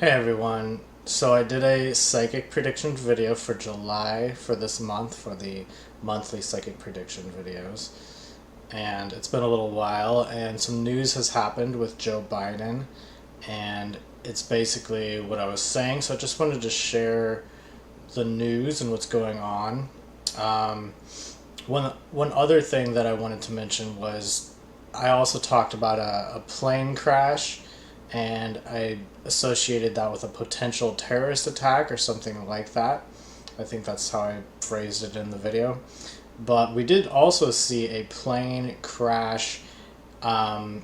Hey everyone. So I did a psychic prediction video for July for this month for the monthly psychic prediction videos. And it's been a little while and some news has happened with Joe Biden and it's basically what I was saying. So I just wanted to share the news and what's going on. Um, one other thing that I wanted to mention was I also talked about a plane crash, and I associated that with a potential terrorist attack or something like that. I think that's how I phrased it in the video. But we did also see a plane crash um,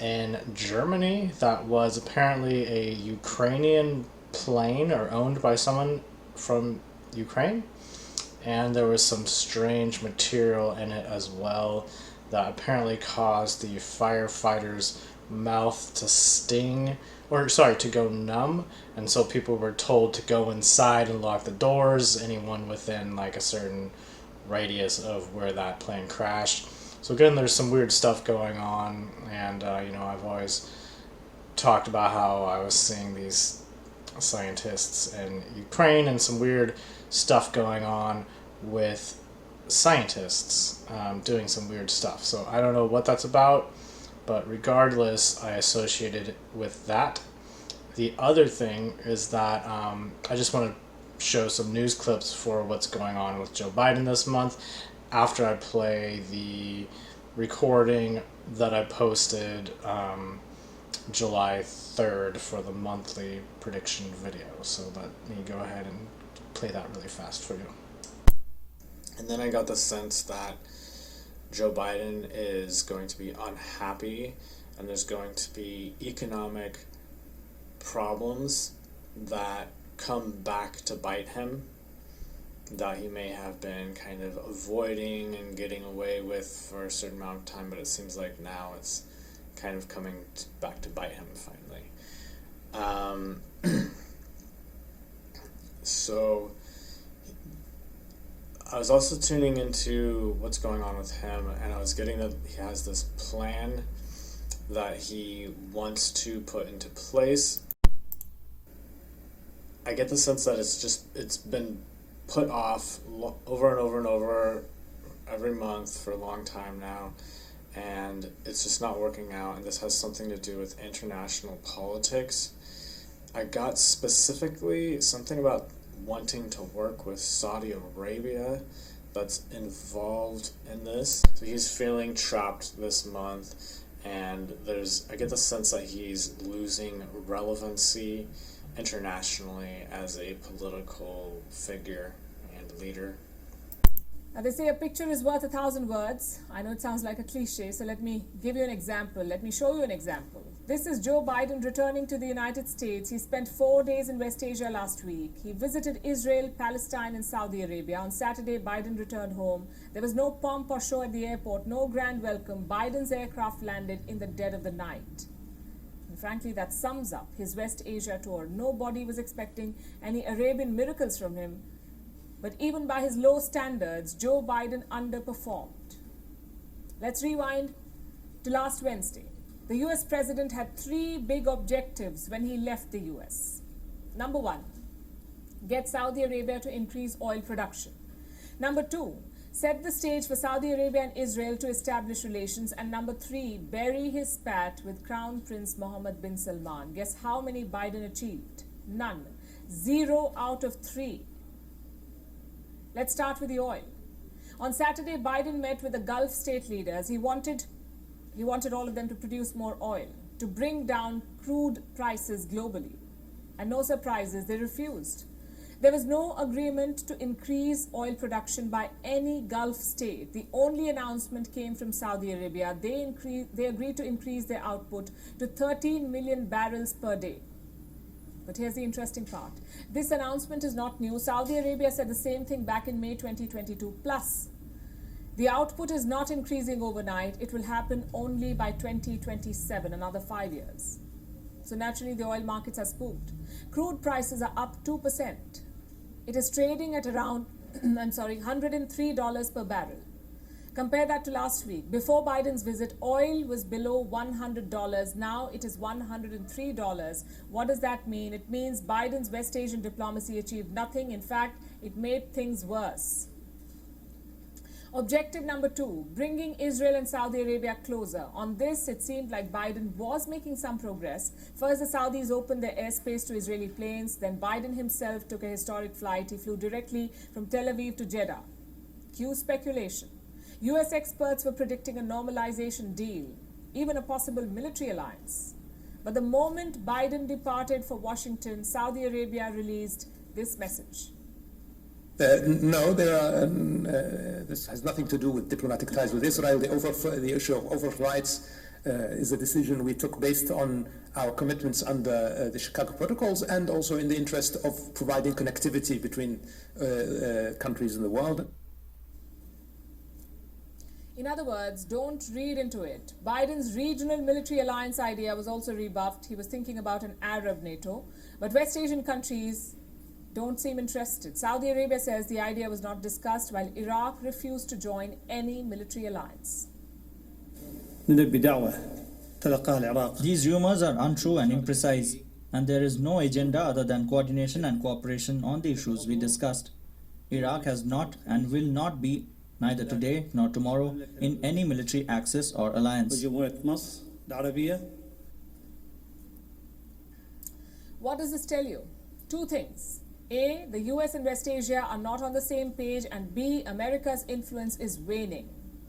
in Germany that was apparently a Ukrainian plane or owned by someone from Ukraine, and there was some strange material in it as well that apparently caused the firefighter's mouth to sting, or sorry, to go numb, and so people were told to go inside and lock the doors, anyone within like a certain radius of where that plane crashed. So again, there's some weird stuff going on, and I've always talked about how I was seeing these scientists in Ukraine and some weird stuff going on with scientists doing some weird stuff. So I don't know what that's about, but regardless, I associated it with that. The other thing is that I just want to show some news clips for what's going on with Joe Biden this month after I play the recording that I posted July 3rd for the monthly prediction video. So let me go ahead and play that really fast for you. And then I got the sense that Joe Biden is going to be unhappy and there's going to be economic problems that come back to bite him that he may have been kind of avoiding and getting away with for a certain amount of time, but it seems like now it's kind of coming back to bite him finally. So I was also tuning into what's going on with him, and I was getting that he has this plan that he wants to put into place. I get the sense that it's been put off over and over and over every month for a long time now, and it's just not working out, and this has something to do with international politics. I got specifically something about wanting to work with Saudi Arabia that's involved in this. So he's feeling trapped this month, and I get the sense that he's losing relevancy internationally as a political figure and leader. Now they say a picture is worth 1,000 words. I know it sounds like a cliche, so let me give you an example. Let me show you an example. This is Joe Biden returning to the United States. He spent 4 days in West Asia last week. He visited Israel, Palestine, and Saudi Arabia. On Saturday, Biden returned home. There was no pomp or show at the airport, no grand welcome. Biden's aircraft landed in the dead of the night. And frankly, that sums up his West Asia tour. Nobody was expecting any Arabian miracles from him. But even by his low standards, Joe Biden underperformed. Let's rewind to last Wednesday. The US president had 3 big objectives when he left the US. Number 1, get Saudi Arabia to increase oil production. Number 2, set the stage for Saudi Arabia and Israel to establish relations. And number 3, bury his spat with Crown Prince Mohammed bin Salman. Guess how many Biden achieved? None. 0 out of 3. Let's start with the oil. On Saturday, Biden met with the Gulf state leaders. He wanted all of them to produce more oil, to bring down crude prices globally. And no surprises, they refused. There was no agreement to increase oil production by any Gulf state. The only announcement came from Saudi Arabia. They agreed to increase their output to 13 million barrels per day. But here's the interesting part. This announcement is not new. Saudi Arabia said the same thing back in May 2022. Plus, the output is not increasing overnight. It will happen only by 2027, another 5 years. So naturally, the oil markets are spooked. Crude prices are up 2%. It is trading at around, $103 per barrel. Compare that to last week. Before Biden's visit, oil was below $100. Now it is $103. What does that mean? It means Biden's West Asian diplomacy achieved nothing. In fact, it made things worse. Objective number 2, bringing Israel and Saudi Arabia closer. On this, it seemed like Biden was making some progress. First, the Saudis opened their airspace to Israeli planes. Then Biden himself took a historic flight. He flew directly from Tel Aviv to Jeddah. Cue speculation. US experts were predicting a normalization deal, even a possible military alliance. But the moment Biden departed for Washington, Saudi Arabia released this message. No, this has nothing to do with diplomatic ties with Israel. The issue of overflights is a decision we took based on our commitments under the Chicago Protocols and also in the interest of providing connectivity between countries in the world. In other words, don't read into it. Biden's regional military alliance idea was also rebuffed. He was thinking about an Arab NATO, but West Asian countries don't seem interested. Saudi Arabia says the idea was not discussed, while Iraq refused to join any military alliance. These rumors are untrue and imprecise, and there is no agenda other than coordination and cooperation on the issues we discussed. Iraq has not and will not be, neither today nor tomorrow, in any military axis or alliance. What does this tell you? Two things. A, the US and West Asia are not on the same page, and B, America's influence is waning.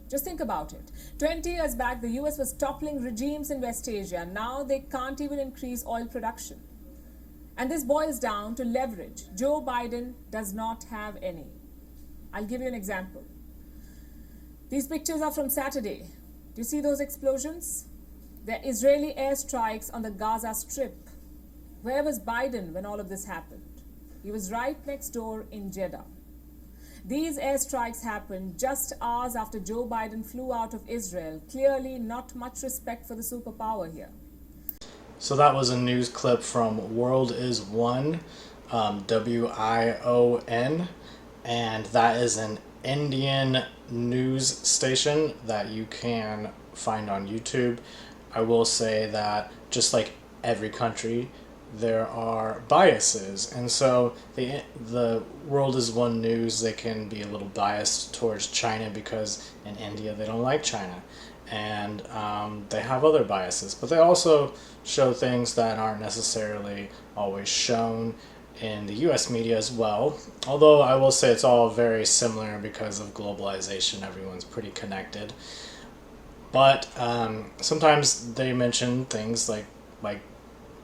Just think about it. 20 years back, the US was toppling regimes in West Asia. Now they can't even increase oil production. And this boils down to leverage. Joe Biden does not have any. I'll give you an example. These pictures are from Saturday. Do you see those explosions? They're Israeli airstrikes on the Gaza Strip. Where was Biden when all of this happened? He was right next door in Jeddah. These airstrikes happened just hours after Joe Biden flew out of Israel. Clearly not much respect for the superpower here. So that was a news clip from World is One, WION, and that is an Indian news station that you can find on YouTube. I will say that just like every country, there are biases, and so the World is One news, they can be a little biased towards China because in India they don't like China, and they have other biases, but they also show things that aren't necessarily always shown in the US media as well, although I will say it's all very similar because of globalization. Everyone's pretty connected, but sometimes they mention things like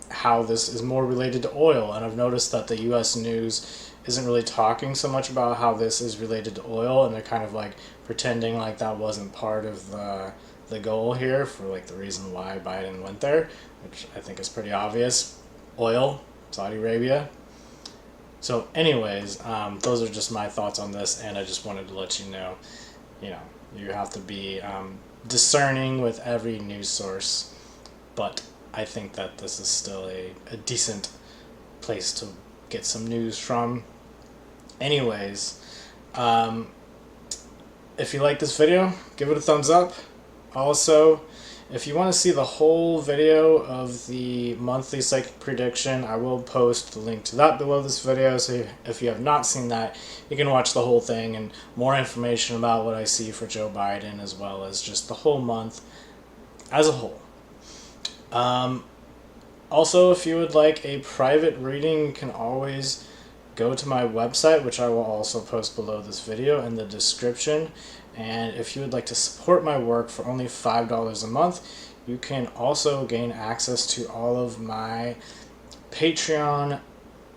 how this is more related to oil, and I've noticed that the US news isn't really talking so much about how this is related to oil, and they're kind of like pretending like that wasn't part of the goal here for like the reason why Biden went there, which I think is pretty obvious. Oil, Saudi Arabia. So anyways, those are just my thoughts on this, and I just wanted to let you know, you have to be discerning with every news source, but I think that this is still a decent place to get some news from. Anyways, if you like this video, give it a thumbs up. Also, if you want to see the whole video of the monthly psychic prediction, I will post the link to that below this video. So if you have not seen that, you can watch the whole thing and more information about what I see for Joe Biden, as well as just the whole month as a whole. Also, if you would like a private reading, you can always go to my website, which I will also post below this video in the description. And if you would like to support my work for only $5 a month, you can also gain access to all of my Patreon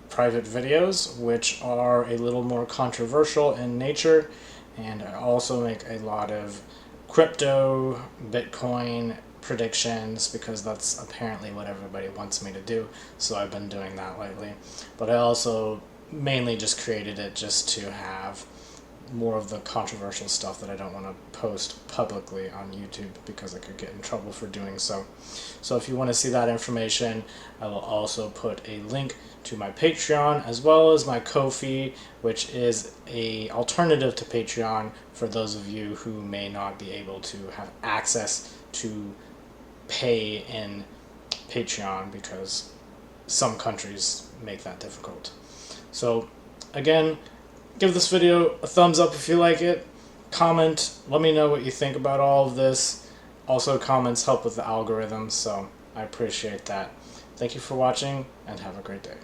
private videos, which are a little more controversial in nature. And I also make a lot of crypto, Bitcoin predictions, because that's apparently what everybody wants me to do, so I've been doing that lately. But I also mainly just created it just to have more of the controversial stuff that I don't want to post publicly on YouTube because I could get in trouble for doing so. So if you want to see that information, I will also put a link to my Patreon as well as my Ko-fi, which is a alternative to Patreon for those of you who may not be able to have access to pay in Patreon because some countries make that difficult. So again, give this video a thumbs up if you like it. Comment, let me know what you think about all of this. Also, comments help with the algorithm, so I appreciate that. Thank you for watching, and have a great day.